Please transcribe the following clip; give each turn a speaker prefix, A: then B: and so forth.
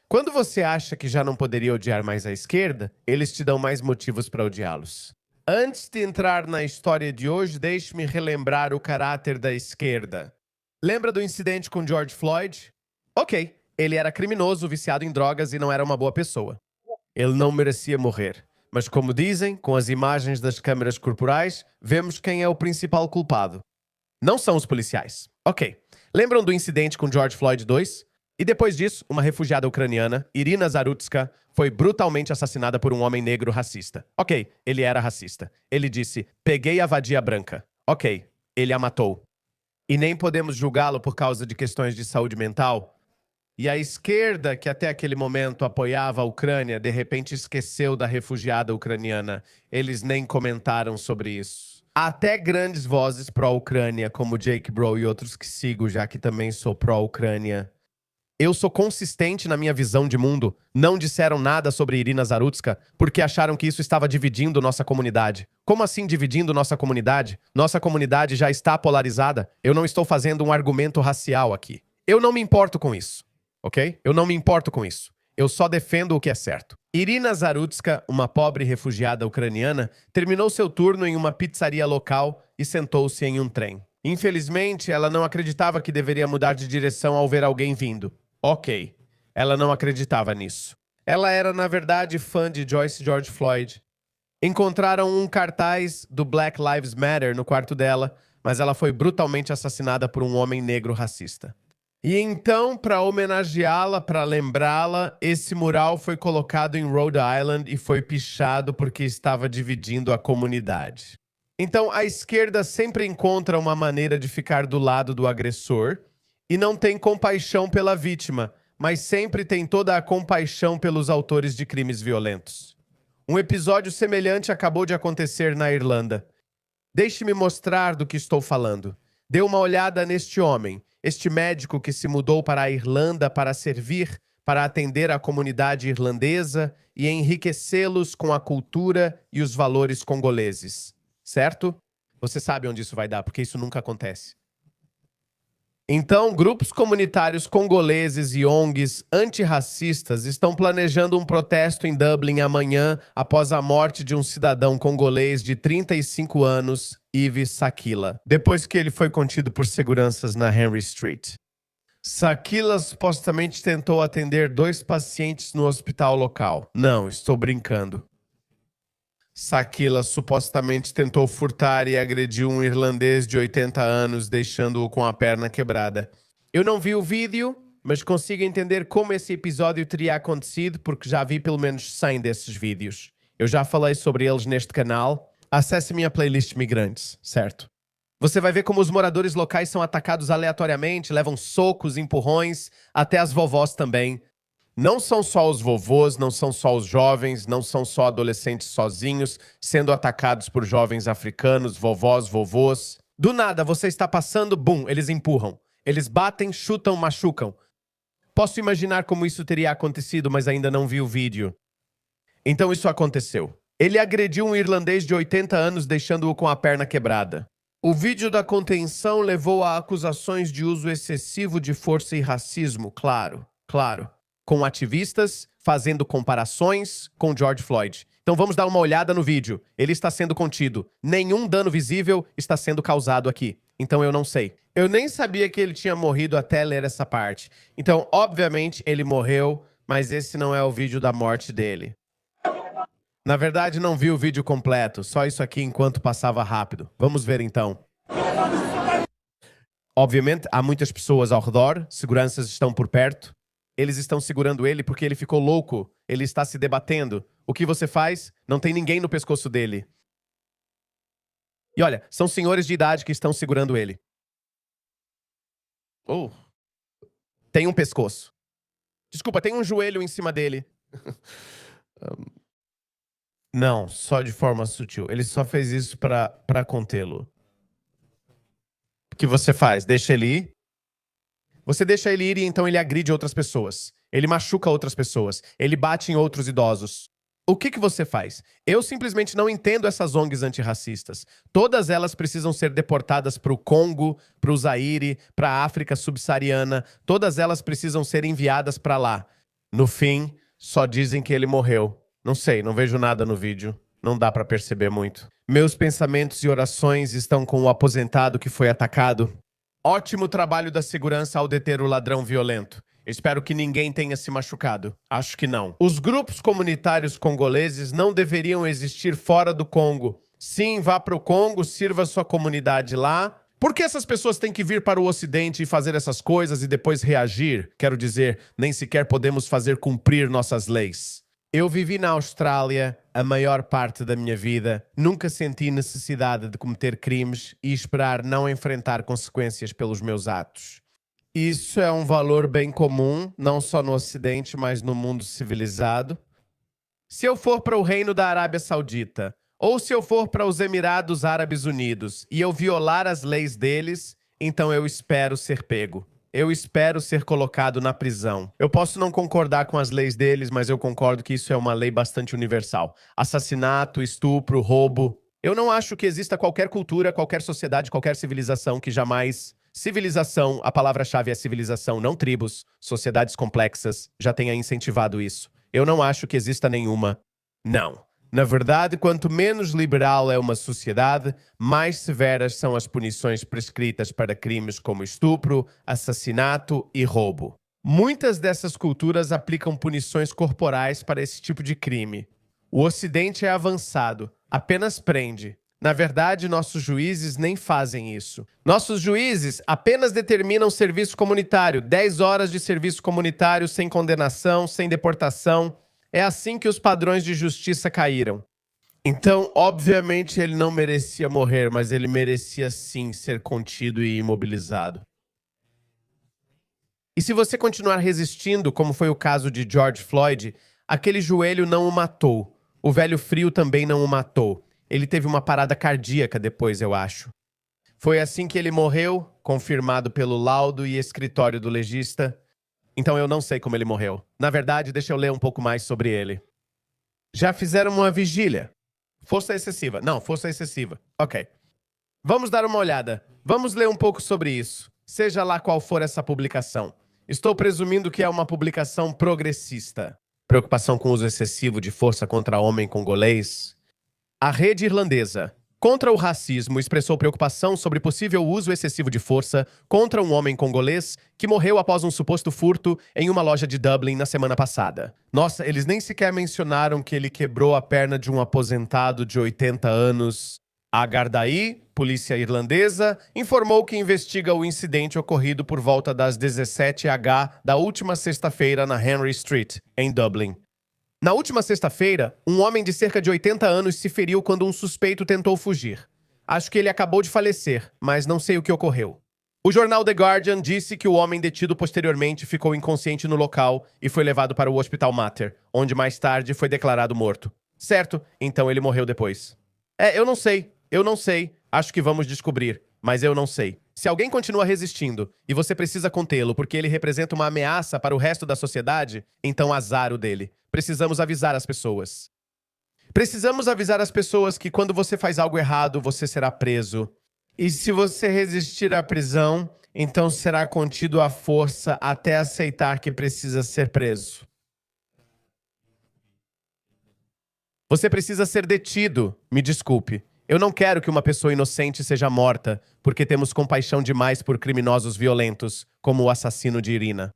A: Quando você acha que já não poderia odiar mais a esquerda, eles te dão mais motivos para odiá-los. Antes de entrar na história de hoje, deixe-me relembrar o caráter da esquerda. Lembra do incidente com George Floyd? Ok, ele era criminoso, viciado em drogas e não era uma boa pessoa. Ele não merecia morrer. Mas como dizem, com as imagens das câmeras corporais, vemos quem é o principal culpado. Não são os policiais. Ok. Lembram do incidente com George Floyd 2? E depois disso, uma refugiada ucraniana, Irina Zarutska, foi brutalmente assassinada por um homem negro racista. Ok, ele era racista. Ele disse, peguei a vadia branca. Ok, ele a matou. E nem podemos julgá-lo por causa de questões de saúde mental. E a esquerda, que até aquele momento apoiava a Ucrânia, de repente esqueceu da refugiada ucraniana. Eles nem comentaram sobre isso. Até grandes vozes pró-Ucrânia, como Jake Bro e outros que sigo, já que também sou pró-Ucrânia. Eu sou consistente na minha visão de mundo. Não disseram nada sobre Irina Zarutska porque acharam que isso estava dividindo nossa comunidade. Como assim dividindo nossa comunidade? Nossa comunidade já está polarizada. Eu não estou fazendo um argumento racial aqui. Eu não me importo com isso. Ok? Eu não me importo com isso. Eu só defendo o que é certo. Irina Zarutska, uma pobre refugiada ucraniana, terminou seu turno em uma pizzaria local e sentou-se em um trem. Infelizmente, ela não acreditava que deveria mudar de direção ao ver alguém vindo. Ok, ela não acreditava nisso. Ela era, na verdade, fã de Joyce George Floyd. Encontraram um cartaz do Black Lives Matter no quarto dela, mas ela foi brutalmente assassinada por um homem negro racista. E então, para homenageá-la, para lembrá-la, esse mural foi colocado em Rhode Island e foi pichado porque estava dividindo a comunidade. Então, a esquerda sempre encontra uma maneira de ficar do lado do agressor e não tem compaixão pela vítima, mas sempre tem toda a compaixão pelos autores de crimes violentos. Um episódio semelhante acabou de acontecer na Irlanda. Deixe-me mostrar do que estou falando. Dê uma olhada neste homem, este médico que se mudou para a Irlanda para servir, para atender a comunidade irlandesa e enriquecê-los com a cultura e os valores congoleses. Certo? Você sabe onde isso vai dar, porque isso nunca acontece. Então, grupos comunitários congoleses e ONGs antirracistas estão planejando um protesto em Dublin amanhã após a morte de um cidadão congolês de 35 anos, Yves Sakila, depois que ele foi contido por seguranças na Henry Street. Sakila supostamente tentou atender 2 pacientes no hospital local. Não, estou brincando. Sakila supostamente tentou furtar e agrediu um irlandês de 80 anos, deixando-o com a perna quebrada. Eu não vi o vídeo, mas consigo entender como esse episódio teria acontecido, porque já vi pelo menos 100 desses vídeos. Eu já falei sobre eles neste canal. Acesse minha playlist Migrantes, certo? Você vai ver como os moradores locais são atacados aleatoriamente, levam socos, empurrões, até as vovós também. Não são só os vovôs, não são só os jovens, não são só adolescentes sozinhos sendo atacados por jovens africanos, vovós, vovôs. Do nada, você está passando, bum, eles empurram. Eles batem, chutam, machucam. Posso imaginar como isso teria acontecido, mas ainda não vi o vídeo. Então isso aconteceu. Ele agrediu um irlandês de 80 anos, deixando-o com a perna quebrada. O vídeo da contenção levou a acusações de uso excessivo de força e racismo, claro. Com ativistas fazendo comparações com George Floyd. Então vamos dar uma olhada no vídeo. Ele está sendo contido. Nenhum dano visível está sendo causado aqui. Então eu não sei. Eu nem sabia que ele tinha morrido até ler essa parte. Então, obviamente, ele morreu, mas esse não é o vídeo da morte dele. Na verdade, não vi o vídeo completo. Só isso aqui enquanto passava rápido. Vamos ver então. Obviamente, há muitas pessoas ao redor. Seguranças estão por perto. Eles estão segurando ele porque ele ficou louco. Ele está se debatendo. O que você faz? Não tem ninguém no pescoço dele. E olha, são senhores de idade que estão segurando ele. Oh. Tem um pescoço. Desculpa, tem um joelho em cima dele. Não, só de forma sutil. Ele só fez isso para contê-lo. O que você faz? Deixa ele ir? Você deixa ele ir e então ele agride outras pessoas. Ele machuca outras pessoas. Ele bate em outros idosos. O que você faz? Eu simplesmente não entendo essas ONGs antirracistas. Todas elas precisam ser deportadas para o Congo, para o Zaire, para a África subsaariana. Todas elas precisam ser enviadas para lá. No fim, só dizem que ele morreu. Não sei, não vejo nada no vídeo. Não dá pra perceber muito. Meus pensamentos e orações estão com o aposentado que foi atacado. Ótimo trabalho da segurança ao deter o ladrão violento. Espero que ninguém tenha se machucado. Acho que não. Os grupos comunitários congoleses não deveriam existir fora do Congo. Sim, vá para o Congo, sirva sua comunidade lá. Por que essas pessoas têm que vir para o Ocidente e fazer essas coisas e depois reagir? Quero dizer, nem sequer podemos fazer cumprir nossas leis. Eu vivi na Austrália a maior parte da minha vida. Nunca senti necessidade de cometer crimes e esperar não enfrentar consequências pelos meus atos. Isso é um valor bem comum, não só no Ocidente, mas no mundo civilizado. Se eu for para o Reino da Arábia Saudita, ou se eu for para os Emirados Árabes Unidos e eu violar as leis deles, então eu espero ser pego. Eu espero ser colocado na prisão. Eu posso não concordar com as leis deles, mas eu concordo que isso é uma lei bastante universal. Assassinato, estupro, roubo. Eu não acho que exista qualquer cultura, qualquer sociedade, qualquer civilização que jamais... Civilização, a palavra-chave é civilização, não tribos, sociedades complexas, já tenha incentivado isso. Eu não acho que exista nenhuma. Não. Na verdade, quanto menos liberal é uma sociedade, mais severas são as punições prescritas para crimes como estupro, assassinato e roubo. Muitas dessas culturas aplicam punições corporais para esse tipo de crime. O Ocidente é avançado, apenas prende. Na verdade, nossos juízes nem fazem isso. Nossos juízes apenas determinam serviço comunitário, 10 horas de serviço comunitário sem condenação, sem deportação. É assim que os padrões de justiça caíram. Então, obviamente, ele não merecia morrer, mas ele merecia sim ser contido e imobilizado. E se você continuar resistindo, como foi o caso de George Floyd, aquele joelho não o matou. O velho frio também não o matou. Ele teve uma parada cardíaca depois, eu acho. Foi assim que ele morreu, confirmado pelo laudo e escritório do legista. Então eu não sei como ele morreu. Na verdade, deixa eu ler um pouco mais sobre ele. Já fizeram uma vigília. Força excessiva. Não, força excessiva. Ok. Vamos dar uma olhada. Vamos ler um pouco sobre isso. Seja lá qual for essa publicação. Estou presumindo que é uma publicação progressista. Preocupação com o uso excessivo de força contra homem congolês. A rede irlandesa contra o racismo expressou preocupação sobre possível uso excessivo de força contra um homem congolês que morreu após um suposto furto em uma loja de Dublin na semana passada. Nossa, eles nem sequer mencionaram que ele quebrou a perna de um aposentado de 80 anos. A Gardaí, polícia irlandesa, informou que investiga o incidente ocorrido por volta das 17h da última sexta-feira na Henry Street, em Dublin. Na última sexta-feira, um homem de cerca de 80 anos se feriu quando um suspeito tentou fugir. Acho que ele acabou de falecer, mas não sei o que ocorreu. O jornal The Guardian disse que o homem detido posteriormente ficou inconsciente no local e foi levado para o Hospital Mater, onde mais tarde foi declarado morto. Certo, então ele morreu depois. Eu não sei. Acho que vamos descobrir, mas eu não sei. Se alguém continua resistindo e você precisa contê-lo porque ele representa uma ameaça para o resto da sociedade, então azar o dele. Precisamos avisar as pessoas. Precisamos avisar as pessoas que quando você faz algo errado, você será preso. E se você resistir à prisão, então será contido à força até aceitar que precisa ser preso. Você precisa ser detido. Me desculpe. Eu não quero que uma pessoa inocente seja morta, porque temos compaixão demais por criminosos violentos, como o assassino de Irina.